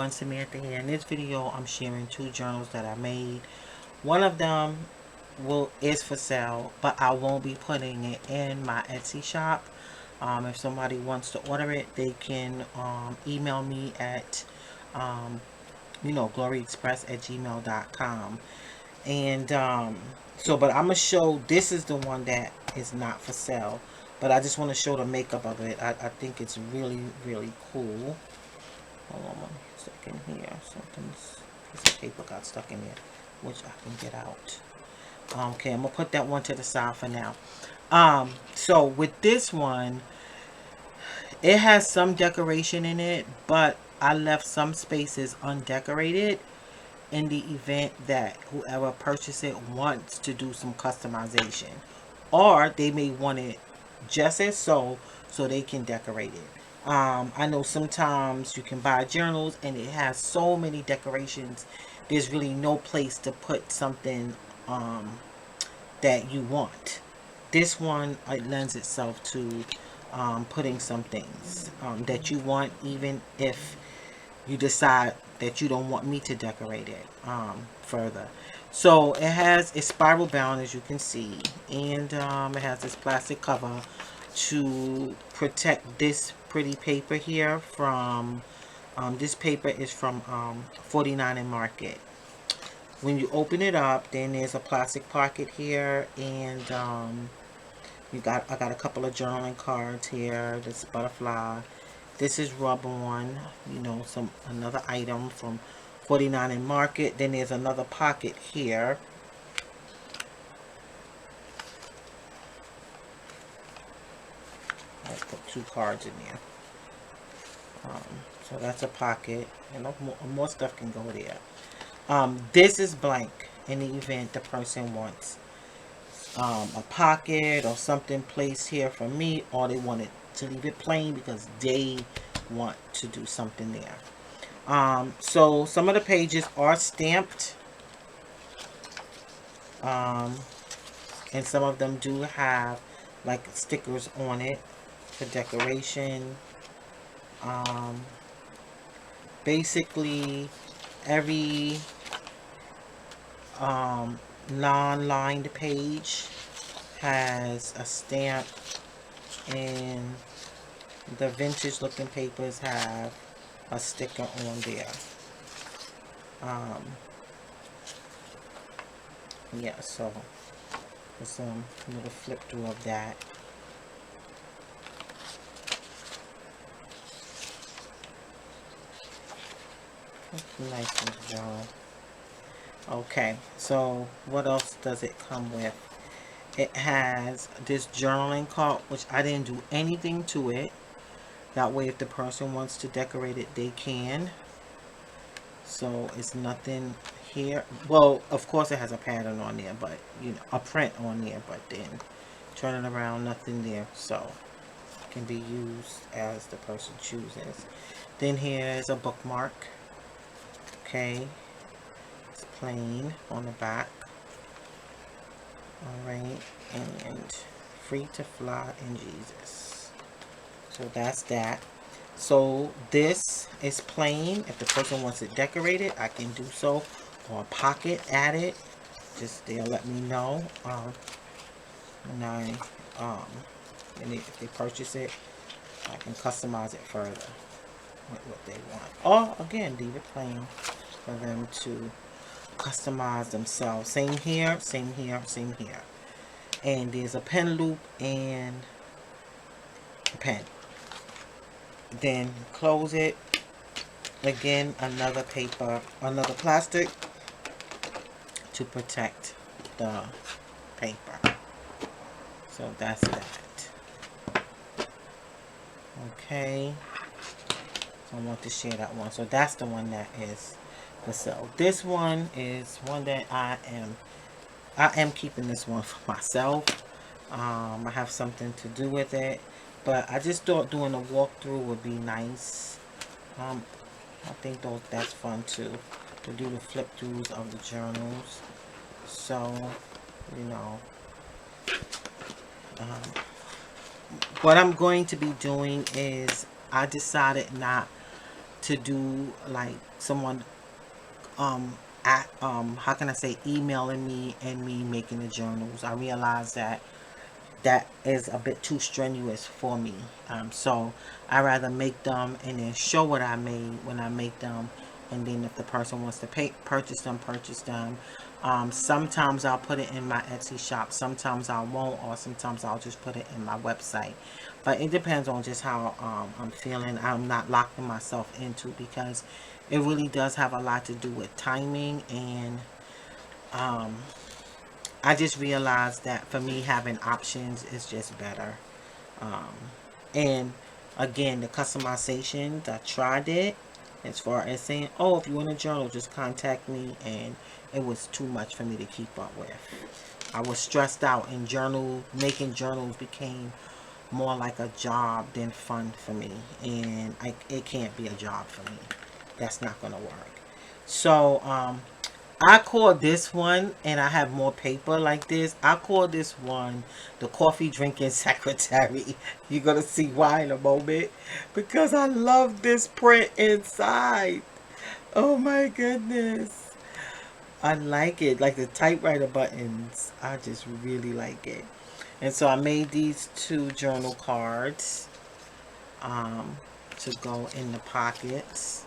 everyone, Samantha here. In this video, I'm sharing 2 journals that I made. One of them is for sale, but I won't be putting it in my Etsy shop. If somebody wants to order it, they can email me at gloryexpress@gmail.com. And but I'm gonna show, this is the one that is not for sale, but I just want to show the makeup of it. I think it's really, really cool. Hold on 1 second here. Something's piece of paper got stuck in there, which I can get out. Okay, I'm gonna put that one to the side for now. So with this one, it has some decoration in it, but I left some spaces undecorated in the event that whoever purchases it wants to do some customization, or they may want it just as so they can decorate it. I know sometimes you can buy journals and it has so many decorations, there's really no place to put something that you want. This one, it lends itself to putting some things that you want, even if you decide that you don't want me to decorate it further. So it's spiral bound, as you can see, and it has this plastic cover to protect this pretty paper here from this paper is from 49 and Market. When you open it up, then there's a plastic pocket here, and I got a couple of journaling cards here. This butterfly. This is rub on, another item from 49 and Market. Then there's another pocket here. I'll put 2 cards in there. So that's a pocket, and more stuff can go there. This is blank in the event the person wants a pocket or something placed here for me, or they want it to leave it plain because they want to do something there. So some of the pages are stamped, and some of them do have like stickers on it for decoration. Basically every non-lined page has a stamp, and the vintage looking papers have a sticker on there. Yeah, so there's some little flip through of that. Nice little journal. Okay, so what else does it come with? It has this journaling card, which I didn't do anything to it. That way, if the person wants to decorate it, they can. So it's nothing here. Well, of course it has a pattern on there, but a print on there, but then turn it around, nothing there. So it can be used as the person chooses. Then here's a bookmark. Okay, it's plain on the back. Alright, and free to fly in Jesus. So that's that. So this is plain. If the person wants it decorated, I can do so, or a pocket added. Just they'll let me know. And if they purchase it, I can customize it further with what they want. Or again, leave it plain for them to customize themselves. Same here, same here, same here. And there's a pen loop and a pen. Then close it. Again, another paper, another plastic to protect the paper. So that's that. Okay. So I want to share that one. So that's the one that is for sale. This one is one that I am keeping this one for myself. I have something to do with it, but I just thought doing a walkthrough would be nice. I think that's fun too, to do the flip throughs of the journals. So what I'm going to be doing is, I decided not to do like someone at how can I say, emailing me and me making the journals. I realized that that is a bit too strenuous for me. So I rather make them and then show what I made when I make them, and then if the person wants to purchase them, purchase them. Sometimes I'll put it in my Etsy shop, sometimes I won't, or sometimes I'll just put it in my website. But it depends on just how I'm feeling. I'm not locking myself into, because it really does have a lot to do with timing, and um, I just realized that for me, having options is just better. Um, and again, the customizations, I tried it as far as saying, oh, if you want a journal, just contact me. And it was too much for me to keep up with. I was stressed out, and making journals became more like a job than fun for me. And it can't be a job for me. That's not going to work. So, I call this one, and I have more paper like this. I call this one the coffee drinking secretary. You're going to see why in a moment. Because I love this print inside. Oh my goodness. I like it. Like the typewriter buttons. I just really like it. And so I made these 2 journal cards um, to go in the pockets.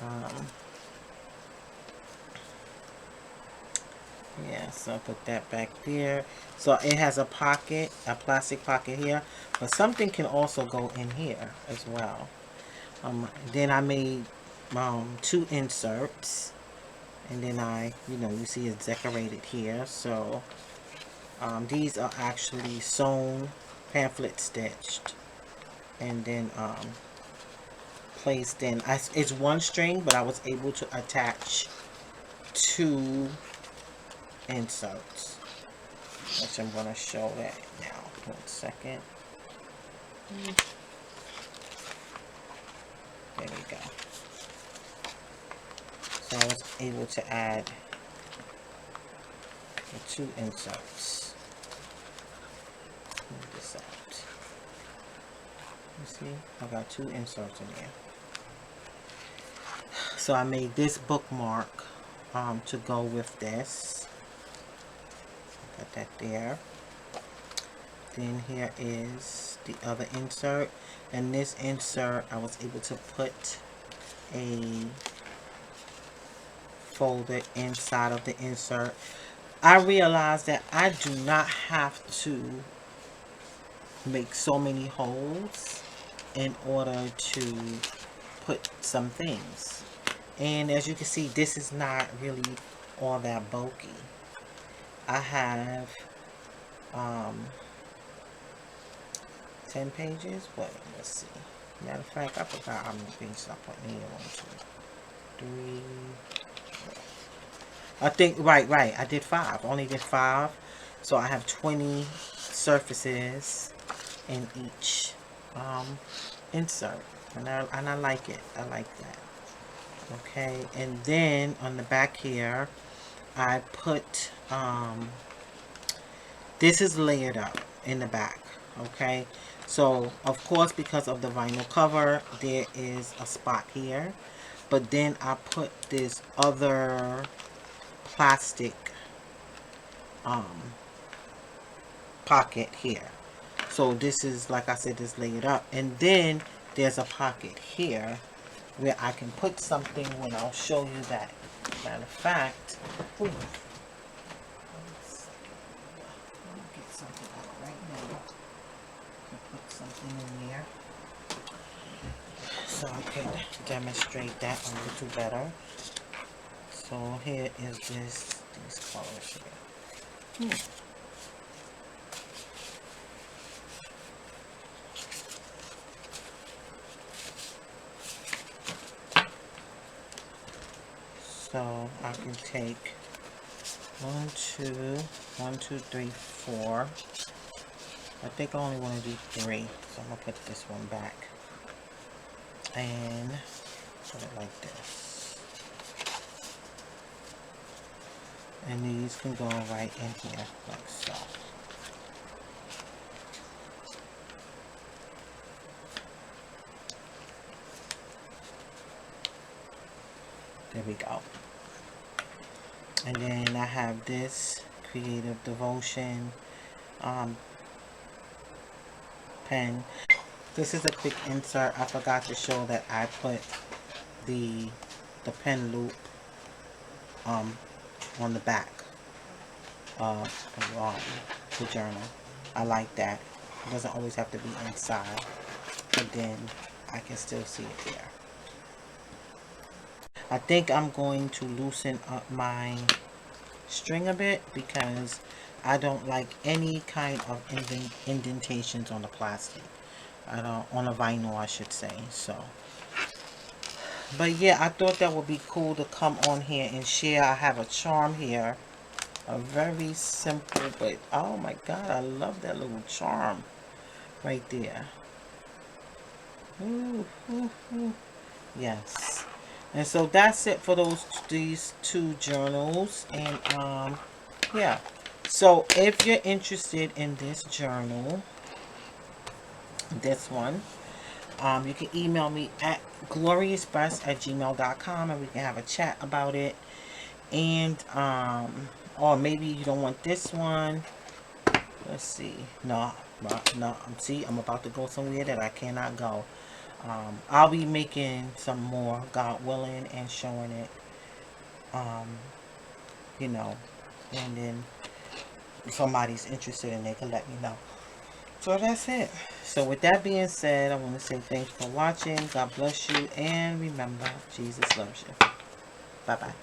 Um, Yeah, so I put that back there. So it has a pocket, a plastic pocket here, but something can also go in here as well. Then I made 2 inserts, and then you see it's decorated here. So these are actually sewn, pamphlet stitched, and then placed in. It's 1 string, but I was able to attach 2 inserts, which I'm going to show that now. 1 second. There we go. So I was able to add the 2 inserts. Move this out. You see? I got 2 inserts in there. So I made this bookmark to go with this. Put that there. Then here is the other insert. And this insert, I was able to put a folder inside of the insert. I realized that I do not have to make so many holes in order to put some things. And as you can see, this is not really all that bulky. I have 10 pages. Wait, let's see. Matter of fact, I forgot how many pages I put in here. 1, 2, 3. I think, right. I did 5. Only did 5. So I have 20 surfaces in each insert. And I like it. I like that. Okay. And then on the back here, I put, this is layered up in the back. Okay. So, of course, because of the vinyl cover, there is a spot here. But then I put this other plastic pocket here. So this is, like I said, this layered up. And then there's a pocket here where I can put something when I'll show you that. Matter of fact, ooh, let me get something out right now. Put something in there so I can demonstrate that a little better. So here is these colors here. So I can take 1, 2, 3, 4. I think I only want to do 3, so I'm gonna put this one back and put it like this. And these can go right in here, like so. There we go. And then I have this Creative Devotion pen. This is a quick insert. I forgot to show that I put the pen loop on the back of the journal. I like that. It doesn't always have to be inside, but then I can still see it there. I think I'm going to loosen up my string a bit because I don't like any kind of indentations on the plastic. I don't, on the vinyl I should say. So, but yeah, I thought that would be cool to come on here and share. I have a charm here, a very simple, but oh my god, I love that little charm right there. Ooh, ooh, ooh. Yes. And so that's it for these two journals. And yeah. So if you're interested in this journal, this one, you can email me at gloriousbest@gmail.com and we can have a chat about it. And or maybe you don't want this one. Let's see. No, see, I'm about to go somewhere that I cannot go. I'll be making some more, God willing, and showing it. You know, and then if somebody's interested and they can let me know. So that's it. So with that being said, I want to say thanks for watching. God bless you, and remember, Jesus loves you. Bye bye.